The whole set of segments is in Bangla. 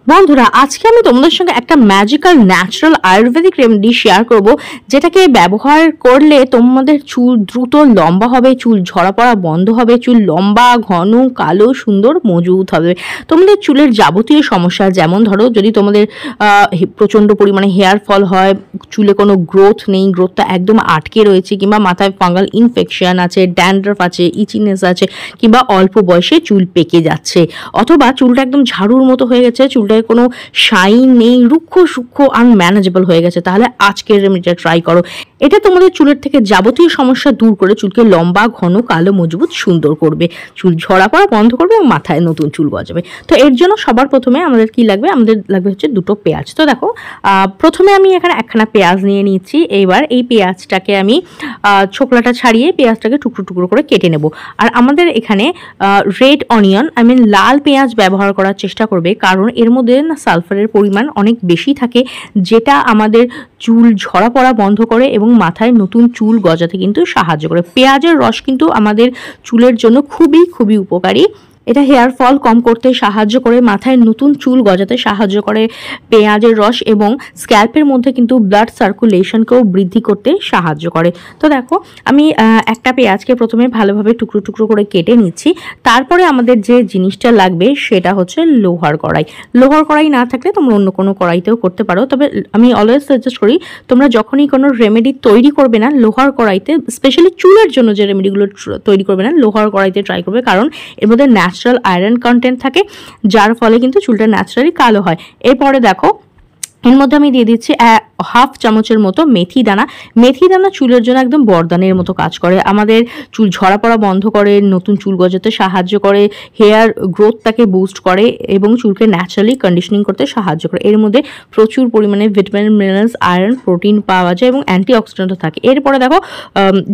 বন্ধুরা, আজকে আমি তোমাদের সঙ্গে একটা magical natural Ayurvedic remedy share করব, যেটাকে ব্যবহার করলে তোমাদের চুল দ্রুত লম্বা হবে, চুল ঝরা পড়া বন্ধ হবে, চুল লম্বা ঘন কালো সুন্দর মজবুত হবে। তোমাদের চুলের যাবতীয় সমস্যা, যেমন ধরো যদি তোমাদের প্রচণ্ড পরিমাণে হেয়ার ফল হয়, চুলে কোনো গ্রোথ নেই, গ্রোথটা একদম আটকে রয়েছে, কিংবা মাথায় ফাঙ্গাল ইনফেকশন আছে, ড্যান্ড্রাফ আছে, ইচিনেস আছে, কিংবা অল্প বয়সে চুল পেকে যাচ্ছে, অথবা চুলটা একদম ঝাড়ুর মতো হয়ে গেছে, চুলটা কোনো শাইন নেই, রুক্ষ সূক্ষ্ম আনম্যানেজেবল হয়ে গেছে, তাহলে আজকের রেমেডিটা ট্রাই করো। এটা তোমাদের চুলের থেকে যাবতীয় সমস্যা দূর করে চুলকে লম্বা ঘন কালো মজবুত সুন্দর করবে, চুল ঝরা পড়া বন্ধ করবে এবং মাথায় নতুন চুল গজাবে। তো এর জন্য সবার প্রথমে আমাদের কি লাগবে, আমাদের লাগবে হচ্ছে দুটো পেঁয়াজ। তো দেখো, প্রথমে আমি এখানে একখানা পেঁয়াজ নিয়ে নিচ্ছি। এবার এই পেঁয়াজটাকে আমি ছোকলাটা ছাড়িয়ে পেঁয়াজটাকে টুকরো টুকরো করে কেটে নেব। আর আমাদের এখানে রেড অনিয়ন, লাল পেঁয়াজ ব্যবহার করার চেষ্টা করবে, কারণ এর মধ্যে না সালফারের পরিমাণ অনেক বেশি থাকে, যেটা আমাদের চুল ঝরা পড়া বন্ধ করে এবং মাথায় নতুন চুল গজাতে কিন্তু সাহায্য করে। পেঁয়াজের রস কিন্তু আমাদের চুলের জন্য খুবই খুবই উপকারী। এটা হেয়ার ফল কম করতে সাহায্য করে, মাথায় নতুন চুল গজাতে সাহায্য করে পেঁয়াজের রস, এবং স্ক্যাল্পের মধ্যে কিন্তু ব্লাড সার্কুলেশনকেও বৃদ্ধি করতে সাহায্য করে। তো দেখো, আমি একটা পেঁয়াজকে প্রথমে ভালোভাবে টুকরো টুকরো করে কেটে নিচ্ছি। তারপরে আমাদের যে জিনিসটা লাগবে সেটা হচ্ছে লোহার কড়াই। লোহার কড়াই না থাকলে তোমরা অন্য কোনো কড়াইতেও করতে পারো, তবে আমি অলওয়েজ সাজেস্ট করি তোমরা যখনই কোনো রেমেডি তৈরি করবে না, লোহার কড়াইতে, স্পেশালি চুলের জন্য যে রেমেডিগুলো তৈরি করবে না, লোহার কড়াইতে ট্রাই করবে, কারণ এর মধ্যে ন্যাচারাল আয়রন কন্টেন্ট থাকে, যার ফলে কিন্তু চুলটা ন্যাচারালি কালো হয়। এরপরে দেখো, এর মধ্যে আমি দিয়ে দিচ্ছি হাফ চামচের মতো মেথি দানা। মেথি দানা চুলের জন্য একদম বরদানের মতো কাজ করে, আমাদের চুল ঝরা পড়া বন্ধ করে, নতুন চুল গজাতে সাহায্য করে, হেয়ার গ্রোথটাকে বুস্ট করে এবং চুলকে ন্যাচারালি কন্ডিশনিং করতে সাহায্য করে। এর মধ্যে প্রচুর পরিমাণে ভিটামিন, মিনারেলস, আয়রন, প্রোটিন পাওয়া যায় এবং অ্যান্টিঅক্সিডেন্টও থাকে। এরপরে দেখো,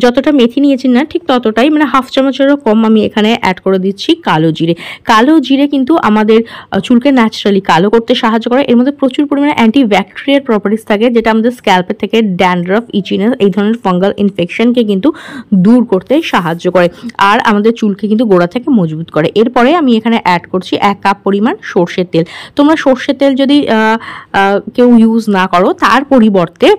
যতটা মেথি নিয়েছি না ঠিক ততটাই, হাফ চামচেরও কম আমি এখানে অ্যাড করে দিচ্ছি কালো জিরে। কালো জিরে কিন্তু আমাদের চুলকে ন্যাচারালি কালো করতে সাহায্য করে। এর মধ্যে প্রচুর পরিমাণে অ্যান্টিব্যাকটেরিয়াল প্রপার্টিস থাকে, যেটা আমাদের স্ক্যাল্পের থেকে ড্যান্ড্রাফ, ইচিনেস, এই ধরনের ফাঙ্গাল ইনফেকশনকে কিন্তু দূর করতে সাহায্য করে, আর আমাদের চুলকে কিন্তু গোড়া থেকে মজবুত করে। এরপরে আমি এখানে অ্যাড করছি 1 কাপ পরিমাণ সর্ষের তেল। তোমরা সর্ষের তেল যদি কেউ ইউজ না করো, তার পরিবর্তে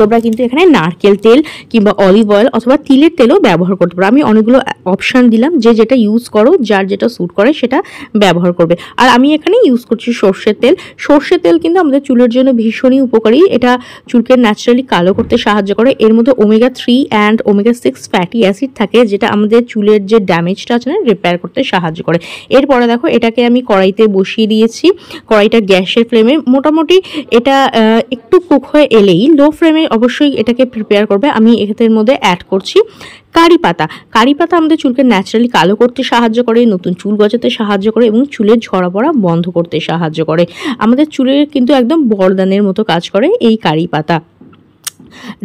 তোমরা কিন্তু এখানে নারকেল তেল কিংবা অলিভ অয়েল অথবা তিলের তেলও ব্যবহার করতে পারো। আমি অনেকগুলো অপশান দিলাম, যে যেটা ইউজ করো, যার যেটা স্যুট করে সেটা ব্যবহার করবে। আর আমি এখানে ইউজ করছি সর্ষের তেল। সর্ষের তেল কিন্তু আমাদের চুলের জন্য ভীষণই উপকারী, এটা চুলকে ন্যাচারালি কালো করতে সাহায্য করে। এর মধ্যে omega 3 and omega 6 fatty acid থাকে, যেটা আমাদের চুলের যে ড্যামেজটা আছে না, রিপেয়ার করতে সাহায্য করে। এরপরে দেখো, এটাকে আমি কড়াইতে বসিয়ে দিয়েছি। কড়াইটা গ্যাসের ফ্লেমে, মোটামুটি এটা একটু কুক হয়ে এলেই লো ফ্লেমে অবশ্যই এটাকে প্রিপেয়ার করবে। আমি এর মধ্যে অ্যাড করছি কারি পাতা। কারি পাতা আমাদের চুলকে ন্যাচারালি কালো করতে সাহায্য করে, নতুন চুল গজাতে সাহায্য করে এবং চুলের ঝরা পড়া বন্ধ করতে সাহায্য করে। আমাদের চুলের কিন্তু একদম বরদানের মতো কাজ করে এই কারি পাতা।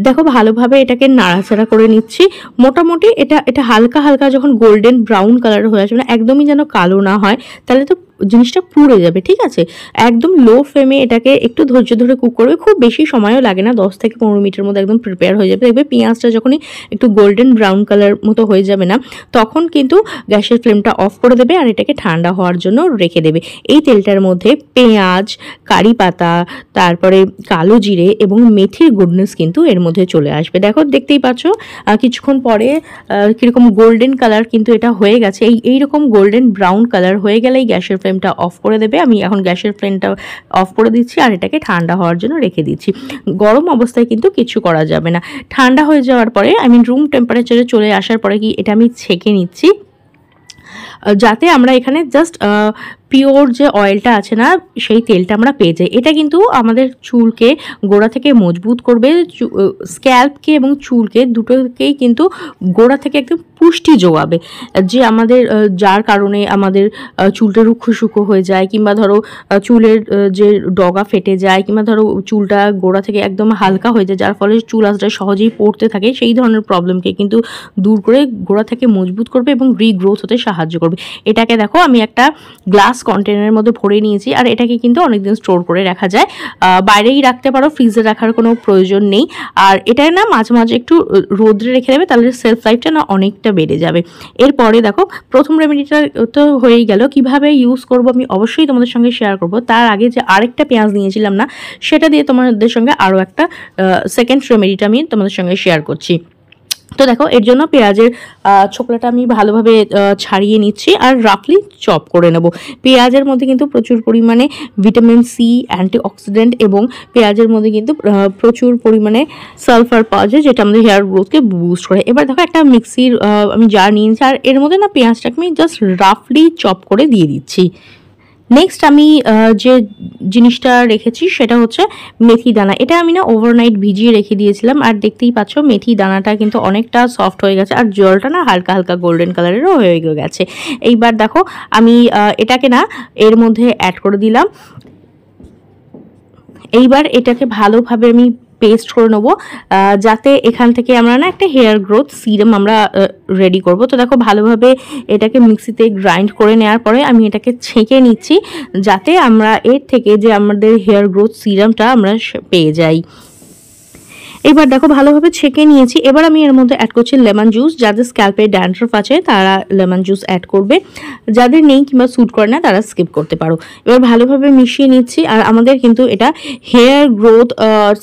দেখো, ভালোভাবে এটাকে নাড়াচাড়া করে নিচ্ছি। মোটামুটি এটা হালকা হালকা যখন গোল্ডেন ব্রাউন কালার হয়ে আসবে, একদমই যেন কালো না হয়, তাহলে তো জিনিসটা পুড়ে যাবে। ঠিক আছে, একদম লো ফ্লেমে এটাকে একটু ধৈর্য ধরে কুক করবে, খুব বেশি সময়ও লাগে না, 10 থেকে 15 মিনিটের মধ্যে একদম প্রিপেয়ার হয়ে যাবে। দেখবে পেঁয়াজটা যখনই একটু গোল্ডেন ব্রাউন কালার মতো হয়ে যাবে না, তখন কিন্তু গ্যাসের ফ্লেমটা অফ করে দেবে আর এটাকে ঠান্ডা হওয়ার জন্য রেখে দেবে। এই তেলটার মধ্যে পেঁয়াজ, কারি পাতা, তারপরে কালো জিরে এবং মেথির গুডনেস কিন্তু এর মধ্যে চলে আসবে। দেখো, দেখতেই পাচ্ছ কিছুক্ষণ পরে কিরকম গোল্ডেন কালার কিন্তু এটা হয়ে গেছে। এইরকম গোল্ডেন ব্রাউন কালার হয়ে গেলেই গ্যাসের ফ্লেমটা অফ করে দেবে। আমি এখন গ্যাসের ফ্লেমটা অফ করে দিচ্ছি আর এটাকে ঠান্ডা হওয়ার জন্য রেখে দিচ্ছি। গরম অবস্থায় কিন্তু কিছু করা যাবে না। ঠান্ডা হয়ে যাওয়ার পরে, রুম টেম্পারেচারে চলে আসার পরে কি এটা আমি ছেঁকে নিচ্ছি, যাতে আমরা এখানে জাস্ট পিওর যে অয়েলটা আছে না, সেই তেলটা আমরা পেয়ে যাই। এটা কিন্তু আমাদের চুলকে গোড়া থেকে মজবুত করবে, স্ক্যাল্পকে এবং চুলকে দুটোকেই কিন্তু গোড়া থেকে একদম পুষ্টি যোগাবে, যে আমাদের যার কারণে আমাদের চুলটা রুক্ষ শুকো হয়ে যায়, কিংবা ধরো চুলের যে ডগা ফেটে যায়, কিংবা ধরো চুলটা গোড়া থেকে একদম হালকা হয়ে যায়, যার ফলে চুল আঁচড়ায় সহজেই পড়তে থাকে, সেই ধরনের প্রবলেমকে কিন্তু দূর করে গোড়া থেকে মজবুত করবে এবং রিগ্রোথ হতে সাহায্য করবে। এটাকে দেখো, আমি একটা গ্লাস কন্টেনারের মধ্যে ভরে নিয়েছি। আর এটাকে কিন্তু অনেকদিন স্টোর করে রাখা যায়, বাইরেই রাখতে পারো, ফ্রিজে রাখার কোনো প্রয়োজন নেই। আর এটা না মাঝে মাঝে একটু রোদ্রে রেখে দেবে, তাহলে সেলফ লাইফটা না অনেকটা বেড়ে যাবে। এরপরে দেখো প্রথম রেমেডিটা তো হয়েই গেল, কিভাবে ইউজ করব আমি অবশ্যই তোমাদের সঙ্গে শেয়ার করব। তার আগে যে আরেকটা পেঁয়াজ নিয়েছিলাম না, সেটা দিয়ে তোমাদের সঙ্গে আরও একটা সেকেন্ড রেমেডিটা আমি তোমাদের সঙ্গে শেয়ার করছি। তো দেখো এর জন্য পেঁয়াজের ছোকলাটা আমি ভালোভাবে ছাড়িয়ে নিচ্ছি আর রাফলি চপ করে নেব। পেঁয়াজের মধ্যে কিন্তু প্রচুর পরিমাণে ভিটামিন সি, অ্যান্টিঅক্সিডেন্ট এবং পেঁয়াজের মধ্যে কিন্তু প্রচুর পরিমাণে সালফার পাওয়া যায়, যেটা আমাদের হেয়ার গ্রোথকে বুস্ট করে। এবার দেখো একটা মিক্সির আমি জার নিয়েছি আর এর মধ্যে না পেঁয়াজটাকে আমি জাস্ট রাফলি চপ করে দিয়ে দিচ্ছি। নেক্সট আমি যে জিনিসটা রেখেছি সেটা হচ্ছে মেথি দানা। এটা আমি না ওভারনাইট ভিজিয়ে রেখে দিয়েছিলাম, আর দেখতেই পাচ্ছ মেথি দানাটা কিন্তু অনেকটা সফট হয়ে গেছে আর জলটা না হালকা হালকা গোল্ডেন কালারেরও হয়ে গেছে। এইবার দেখো আমি এটাকে না এর মধ্যে অ্যাড করে দিলাম। এইবার এটাকে ভালোভাবে আমি পেস্ট করে নেবো, যাতে এখান থেকে আমরা না একটা হেয়ার গ্রোথ সিরাম আমরা রেডি করব। তো দেখো ভালোভাবে এটাকে মিক্সিতে গ্রাইন্ড করে নেওয়ার পরে আমি এটাকে ছেঁকে নিচ্ছি, যাতে আমরা এর থেকে যে আমাদের হেয়ার গ্রোথ সিরামটা আমরা পেয়ে যাই। এবার দেখো ভালোভাবে ছেঁকে নিয়েছি। এবার আমি এর মধ্যে অ্যাড করছি লেমন জুস। যাদের স্ক্যাল্পে ড্যান্ড্রফ আছে তারা লেমন জুস অ্যাড করবে, যাদের নেই কিংবা স্যুট করে না তারা স্কিপ করতে পারো। এবার ভালোভাবে মিশিয়ে নিচ্ছি আর আমাদের কিন্তু এটা হেয়ার গ্রোথ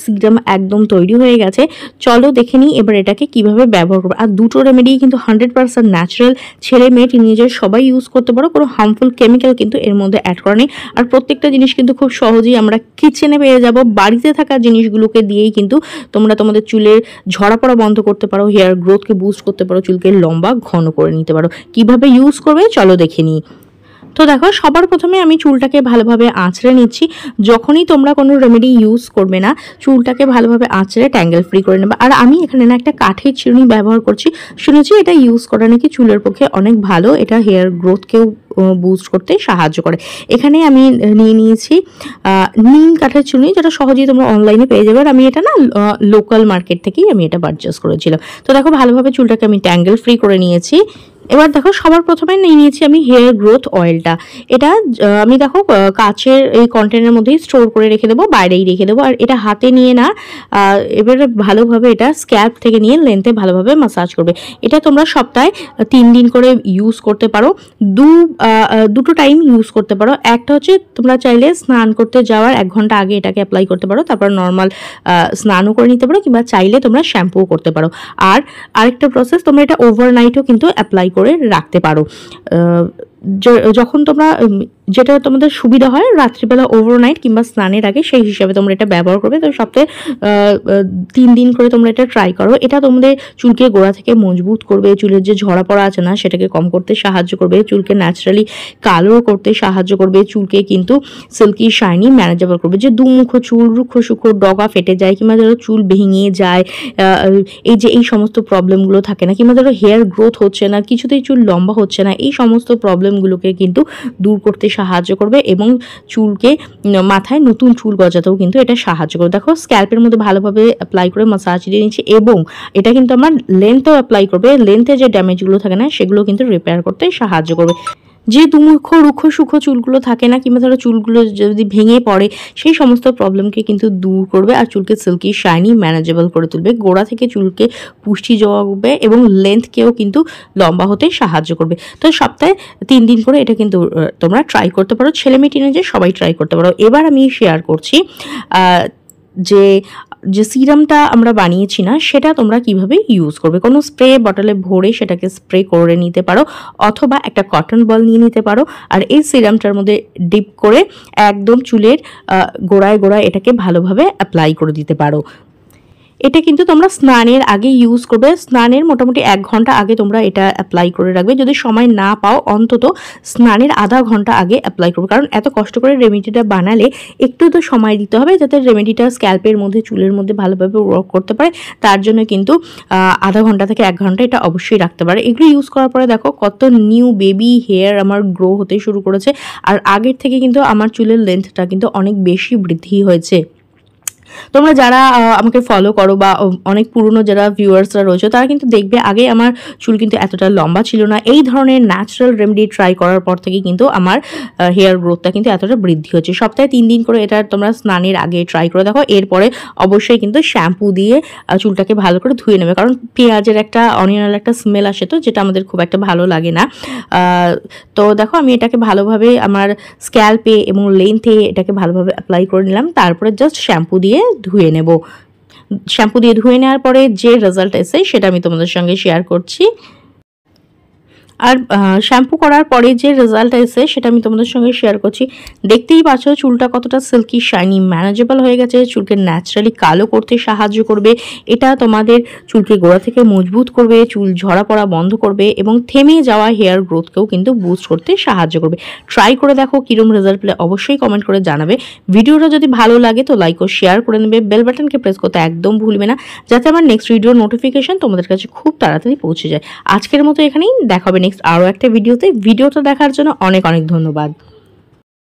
সিরাম একদম তৈরি হয়ে গেছে। চলো দেখে নিই এবার এটাকে কিভাবে ব্যবহার করবো। আর দুটো রেমেডি কিন্তু 100% ন্যাচারাল, ছেলে মেয়ে টিনেজার সবাই ইউজ করতে পারো, কোনো হার্মফুল কেমিক্যাল কিন্তু এর মধ্যে অ্যাড করা নেই। আর প্রত্যেকটা জিনিস কিন্তু খুব সহজেই আমরা কিচেনে পেয়ে যাবো। বাড়িতে থাকা জিনিসগুলোকে দিয়েই কিন্তু তোমরা তোমাদের চুলের ঝরা পড়া বন্ধ করতে পারো, হেয়ার গ্রোথকে বুস্ট করতে পারো, চুলকে লম্বা ঘন করে নিতে পারো। কিভাবে ইউজ করবে চলো দেখে নিই। তো দেখো সবার প্রথমে আমি চুলটাকে ভালোভাবে আঁচড়ে নিচ্ছি। যখনই তোমরা কোনো রেমেডি ইউজ করবে না, চুলটাকে ভালোভাবে আঁচড়ে ট্যাঙ্গেল ফ্রি করে নেবে। আর আমি এখানে না একটা কাঠের চিরুনি ব্যবহার করছি, শুনেছি এটা ইউজ করা নাকি চুলের পক্ষে অনেক ভালো, এটা হেয়ার গ্রোথকেও বুস্ট করতে সাহায্য করে। এখানে আমি নিয়ে নিয়েছি নিম কাঠের চিরুনি, যেটা সহজেই তোমরা অনলাইনে পেয়ে যাবে। আর আমি এটা না লোকাল মার্কেট থেকেই আমি এটা পারচেস করেছিলাম। তো দেখো ভালোভাবে চুলটাকে আমি ট্যাঙ্গেল ফ্রি করে নিয়েছি। এবার দেখো সবার প্রথমে নিয়ে নিয়েছি আমি হেয়ার গ্রোথ অয়েলটা। এটা আমি দেখো কাচের এই কন্টেনারের মধ্যেই স্টোর করে রেখে দেবো, বাইরেই রেখে দেবো। আর এটা হাতে নিয়ে না এবার ভালোভাবে এটা স্ক্যাল্প থেকে নিয়ে লেন্থে ভালোভাবে মাসাজ করবে। এটা তোমরা সপ্তাহে 3 দিন করে ইউজ করতে পারো, দুটো টাইম ইউজ করতে পারো। একটা হচ্ছে তোমরা চাইলে স্নান করতে যাওয়ার 1 ঘন্টা আগে এটাকে অ্যাপ্লাই করতে পারো, তারপর নর্মাল স্নানও করে নিতে পারো, কিংবা চাইলে তোমরা শ্যাম্পুও করতে পারো। আর আরেকটা প্রসেস, তোমরা এটা ওভারনাইটও কিন্তু অ্যাপ্লাই করে রাখতে পারো। যখন তোমরা যেটা তোমাদের সুবিধা হয়, রাত্রিবেলা ওভারনাইট কিংবা স্নানের আগে, সেই হিসাবে তোমরা এটা ব্যবহার করবে। তো সপ্তাহে 3 দিন করে তোমরা এটা ট্রাই করো। এটা তোমাদের চুলকে গোড়া থেকে মজবুত করবে, চুলের যে ঝরা পড়া আছে না সেটাকে কম করতে সাহায্য করবে, চুলকে ন্যাচারালি কালো করতে সাহায্য করবে, চুলকে কিন্তু সিল্কি শাইনি ম্যানেজেবল করবে। যে দুমুখ চুল, রুক্ষ সুক্ষ ডগা ফেটে যায়, কিংবা ধরো চুল ভেঙে যায়, এই সমস্ত প্রবলেমগুলো থাকে না, কিংবা ধরো হেয়ার গ্রোথ হচ্ছে না, কিছুতেই চুল লম্বা হচ্ছে না, এই সমস্ত প্রবলেমগুলোকে কিন্তু দূর করতে সাহায্য করবে এবং চুলকে মাথায় নতুন চুল গজাতেও কিন্তু এটা সাহায্য করবে। দেখো স্ক্যাল্পের মধ্যে ভালোভাবে অ্যাপ্লাই করে মাসাজ দিয়ে নিচ্ছি, এবং এটা কিন্তু আমার লেন্থেও অ্যাপ্লাই করবে। লেন্থে যে ড্যামেজগুলো থাকে না সেগুলো কিন্তু রিপেয়ার করতে সাহায্য করবে। যে দুমুখ রুক্ষ সুক্ষ চুলগুলো থাকে না, কিংবা ধরো চুলগুলো যদি ভেঙে পড়ে, সেই সমস্ত প্রবলেমকে কিন্তু দূর করবে আর চুলকে সিল্কি শাইনি ম্যানেজেবল করে তুলবে। গোড়া থেকে চুলকে পুষ্টি যোগাবে এবং লেন্থকেও কিন্তু লম্বা হতে সাহায্য করবে। তো সপ্তাহে 3 দিন করে এটা কিন্তু তোমরা ট্রাই করতে পারো, ছেলে মেয়ে টিনেজার সবাই ট্রাই করতে পারো। এবার আমি শেয়ার করছি যে সিরামটা আমরা বানিয়েছি না, সেটা তোমরা কিভাবে ইউজ করবে। কোনো স্প্রে বটলে ভরে সেটাকে স্প্রে করে নিতে পারো, অথবা একটা কটন বল নিয়ে নিতে পারো। আর এই সিরামটার মধ্যে ডিপ করে একদম চুলের গোড়ায় গোড়ায় এটাকে ভালোভাবে অ্যাপ্লাই করে দিতে পারো। এটা কিন্তু তোমরা স্নানের আগে ইউজ করবে। স্নানের মোটামুটি 1 ঘন্টা আগে তোমরা এটা অ্যাপ্লাই করে রাখবে। যদি সময় না পাও, অন্তত স্নানের আধা ঘন্টা আগে অ্যাপ্লাই করবে, কারণ এত কষ্ট করে রেমেডিটা বানালে একটু তো সময় দিতে হবে, যাতে রেমেডিটা স্ক্যাল্পের মধ্যে, চুলের মধ্যে ভালোভাবে ওয়ার্ক করতে পারে। তার জন্য কিন্তু আধা ঘন্টা থেকে 1 ঘন্টা এটা অবশ্যই রাখতে পারে। এগুলো ইউজ করার পরে দেখো কত নিউ বেবি হেয়ার আমার গ্রো হতে শুরু করেছে। আর আগের থেকে কিন্তু আমার চুলের লেন্থটা কিন্তু অনেক বেশি বৃদ্ধি হয়েছে। তোমরা যারা আমাকে ফলো করো বা অনেক পুরনো যারা ভিউয়ার্সরা রয়েছে তারা কিন্তু দেখবে আগে আমার চুল কিন্তু এতটা লম্বা ছিল না। এই ধরনের ন্যাচারাল রেমেডি ট্রাই করার পর থেকে কিন্তু আমার হেয়ার গ্রোথটা কিন্তু এতটা বৃদ্ধি হচ্ছে। সপ্তাহে 3 দিন করে এটা তোমরা স্নানের আগে ট্রাই করে দেখো। এরপরে অবশ্যই কিন্তু শ্যাম্পু দিয়ে চুলটাকে ভালো করে ধুয়ে নেবে, কারণ পেঁয়াজের একটা অনিয়নাল একটা স্মেল আসে তো, যেটা আমাদের খুব একটা ভালো লাগে না। তো দেখো আমি এটাকে ভালোভাবে আমার স্ক্যাল্পে এবং লেন্থে এটাকে ভালোভাবে অ্যাপ্লাই করে নিলাম। তারপরে জাস্ট শ্যাম্পু দিয়ে ধুয়ে নেব। শ্যাম্পু দিয়ে ধুয়ে নেওয়ার পরে যে রেজাল্ট এসে সেটা আমি তোমাদের সঙ্গে শেয়ার করছি। আর শ্যাম্পু করার পরে যে রেজাল্ট এসে সেটা আমি তোমাদের সঙ্গে শেয়ার করছি। দেখতেই পাচ্ছ চুলটা কতটা সিল্কি শাইনি ম্যানেজেবল হয়ে গেছে। চুলকে ন্যাচারালি কালো করতে সাহায্য করবে। এটা তোমাদের চুলকে গোড়া থেকে মজবুত করবে, চুল ঝরা পড়া বন্ধ করবে এবং থেমে যাওয়া হেয়ার গ্রোথকেও কিন্তু বুস্ট করতে সাহায্য করবে। ট্রাই করে দেখো, কিরম রেজাল্ট পেলে অবশ্যই কমেন্ট করে জানাবে। ভিডিওটা যদি ভালো লাগে তো লাইক ও শেয়ার করে নেবে। বেল বাটনকে প্রেস করতে একদম ভুলবে না, যাতে আমার নেক্সট ভিডিওর নোটিফিকেশন তোমাদের কাছে খুব তাড়াতাড়ি পৌঁছে যায়। আজকের মতো এখানেই, দেখা হবে নেক্সট আরও একটা ভিডিওতে। ভিডিওটা দেখার জন্য অনেক অনেক ধন্যবাদ।